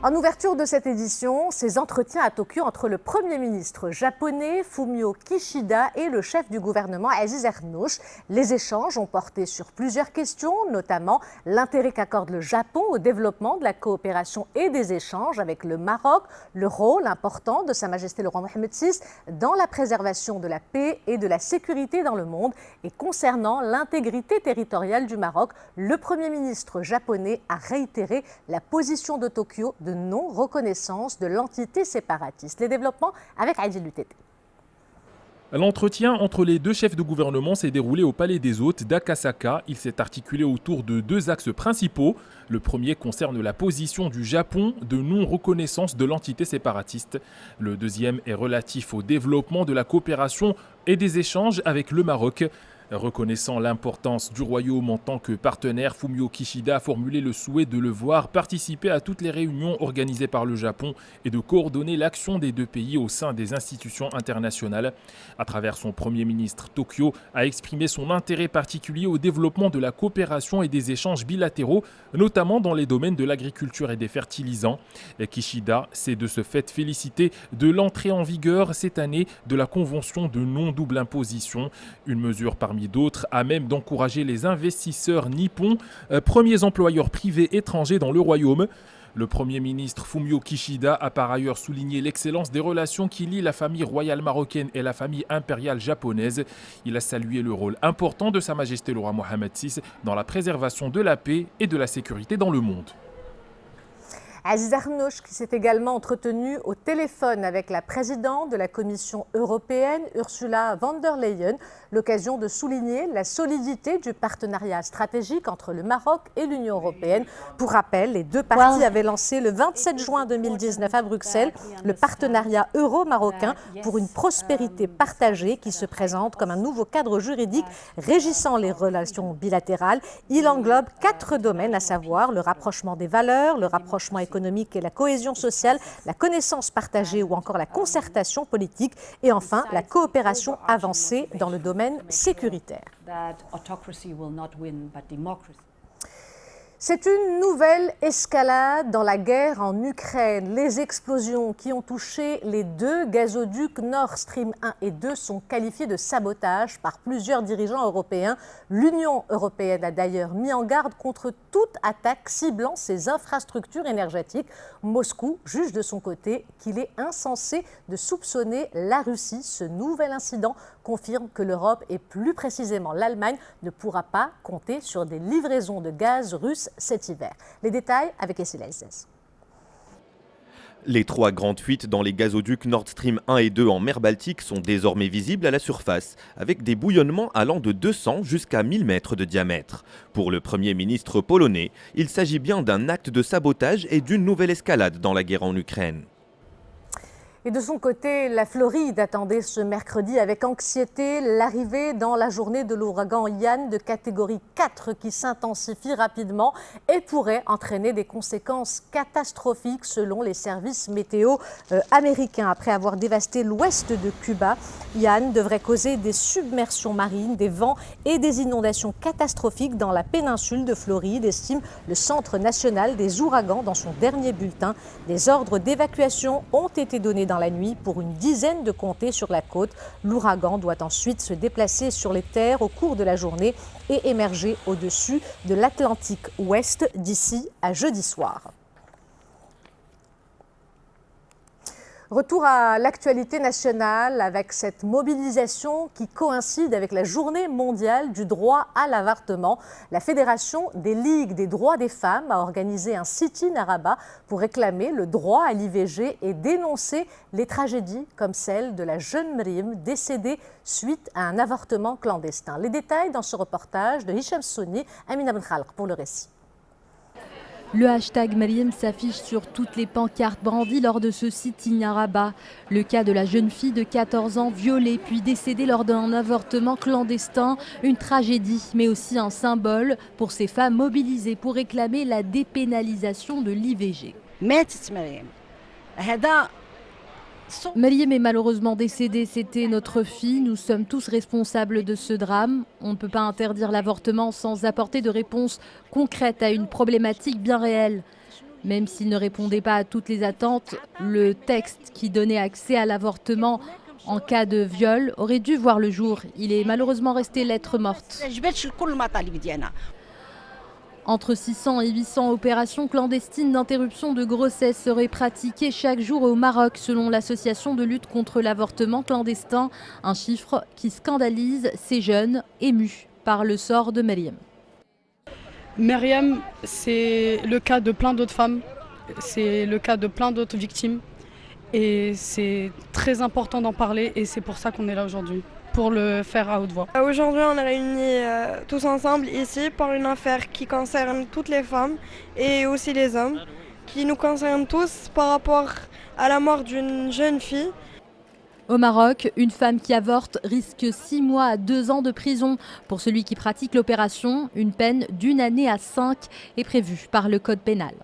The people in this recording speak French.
En ouverture de cette édition, ces entretiens à Tokyo entre le Premier ministre japonais Fumio Kishida et le chef du gouvernement Aziz Ernouch. Les échanges ont porté sur plusieurs questions, notamment l'intérêt qu'accorde le Japon au développement de la coopération et des échanges avec le Maroc, le rôle important de Sa Majesté le roi Mohammed VI dans la préservation de la paix et de la sécurité dans le monde. Et concernant l'intégrité territoriale du Maroc, le Premier ministre japonais a réitéré la position de Tokyo de non-reconnaissance de l'entité séparatiste. Les développements avec Adil Lutété. L'entretien entre les deux chefs de gouvernement s'est déroulé au Palais des Hôtes d'Akasaka. Il s'est articulé autour de deux axes principaux. Le premier concerne la position du Japon de non-reconnaissance de l'entité séparatiste. Le deuxième est relatif au développement de la coopération et des échanges avec le Maroc. Reconnaissant l'importance du royaume en tant que partenaire, Fumio Kishida a formulé le souhait de le voir participer à toutes les réunions organisées par le Japon et de coordonner l'action des deux pays au sein des institutions internationales. À travers son Premier ministre, Tokyo a exprimé son intérêt particulier au développement de la coopération et des échanges bilatéraux, notamment dans les domaines de l'agriculture et des fertilisants. Kishida s'est de ce fait félicité de l'entrée en vigueur cette année de la Convention de non-double imposition, une mesure parmi d'autres à même d'encourager les investisseurs nippons, premiers employeurs privés étrangers dans le royaume. Le Premier ministre Fumio Kishida a par ailleurs souligné l'excellence des relations qui lient la famille royale marocaine et la famille impériale japonaise. Il a salué le rôle important de Sa Majesté le roi Mohammed VI dans la préservation de la paix et de la sécurité dans le monde. Aziz Ernouch qui s'est également entretenu au téléphone avec la présidente de la Commission européenne, Ursula von der Leyen, l'occasion de souligner la solidité du partenariat stratégique entre le Maroc et l'Union européenne. Pour rappel, les deux parties avaient lancé le 27 juin 2019 à Bruxelles le partenariat euro-marocain pour une prospérité partagée qui se présente comme un nouveau cadre juridique régissant les relations bilatérales. Il englobe 4 domaines, à savoir le rapprochement des valeurs, le rapprochement économique et la cohésion sociale, la connaissance partagée ou encore la concertation politique et enfin la coopération avancée dans le domaine sécuritaire. C'est une nouvelle escalade dans la guerre en Ukraine. Les explosions qui ont touché les deux gazoducs Nord Stream 1 et 2 sont qualifiées de sabotage par plusieurs dirigeants européens. L'Union européenne a d'ailleurs mis en garde contre toute attaque ciblant ses infrastructures énergétiques. Moscou juge de son côté qu'il est insensé de soupçonner la Russie. Ce nouvel incident confirme que l'Europe et plus précisément l'Allemagne ne pourra pas compter sur des livraisons de gaz russe cet hiver. Les détails avec Essela Izes. Les 3 grandes fuites dans les gazoducs Nord Stream 1 et 2 en mer Baltique sont désormais visibles à la surface, avec des bouillonnements allant de 200 jusqu'à 1000 mètres de diamètre. Pour le Premier ministre polonais, il s'agit bien d'un acte de sabotage et d'une nouvelle escalade dans la guerre en Ukraine. Et de son côté, la Floride attendait ce mercredi avec anxiété l'arrivée dans la journée de l'ouragan Ian de catégorie 4 qui s'intensifie rapidement et pourrait entraîner des conséquences catastrophiques selon les services météo américains. Après avoir dévasté l'ouest de Cuba, Ian devrait causer des submersions marines, des vents et des inondations catastrophiques dans la péninsule de Floride, estime le Centre national des ouragans dans son dernier bulletin. Des ordres d'évacuation ont été donnés dans la nuit pour une dizaine de comtés sur la côte. L'ouragan doit ensuite se déplacer sur les terres au cours de la journée et émerger au-dessus de l'Atlantique Ouest d'ici à jeudi soir. Retour à l'actualité nationale avec cette mobilisation qui coïncide avec la journée mondiale du droit à l'avortement. La Fédération des Ligues des droits des femmes a organisé un sit-in à Rabat pour réclamer le droit à l'IVG et dénoncer les tragédies comme celle de la jeune Mriem décédée suite à un avortement clandestin. Les détails dans ce reportage de Hicham Souni, Amina Ben Khalq pour le récit. Le hashtag Mriem s'affiche sur toutes les pancartes brandies lors de ce sit-in à Rabat. Le cas de la jeune fille de 14 ans violée puis décédée lors d'un avortement clandestin, une tragédie mais aussi un symbole pour ces femmes mobilisées pour réclamer la dépénalisation de l'IVG. Mriem est malheureusement décédée, c'était notre fille, nous sommes tous responsables de ce drame. On ne peut pas interdire l'avortement sans apporter de réponse concrète à une problématique bien réelle. Même s'il ne répondait pas à toutes les attentes, le texte qui donnait accès à l'avortement en cas de viol aurait dû voir le jour. Il est malheureusement resté lettre morte. Entre 600 et 800 opérations clandestines d'interruption de grossesse seraient pratiquées chaque jour au Maroc, selon l'association de lutte contre l'avortement clandestin. Un chiffre qui scandalise ces jeunes émus par le sort de Mariam. Mariam, c'est le cas de plein d'autres femmes, c'est le cas de plein d'autres victimes. Et c'est très important d'en parler et c'est pour ça qu'on est là aujourd'hui, pour le faire à haute voix. Aujourd'hui, on est réunis tous ensemble ici pour une affaire qui concerne toutes les femmes et aussi les hommes, qui nous concerne tous par rapport à la mort d'une jeune fille. Au Maroc, une femme qui avorte risque 6 mois à 2 ans de prison. Pour celui qui pratique l'opération, une peine d'1 année à 5 est prévue par le code pénal.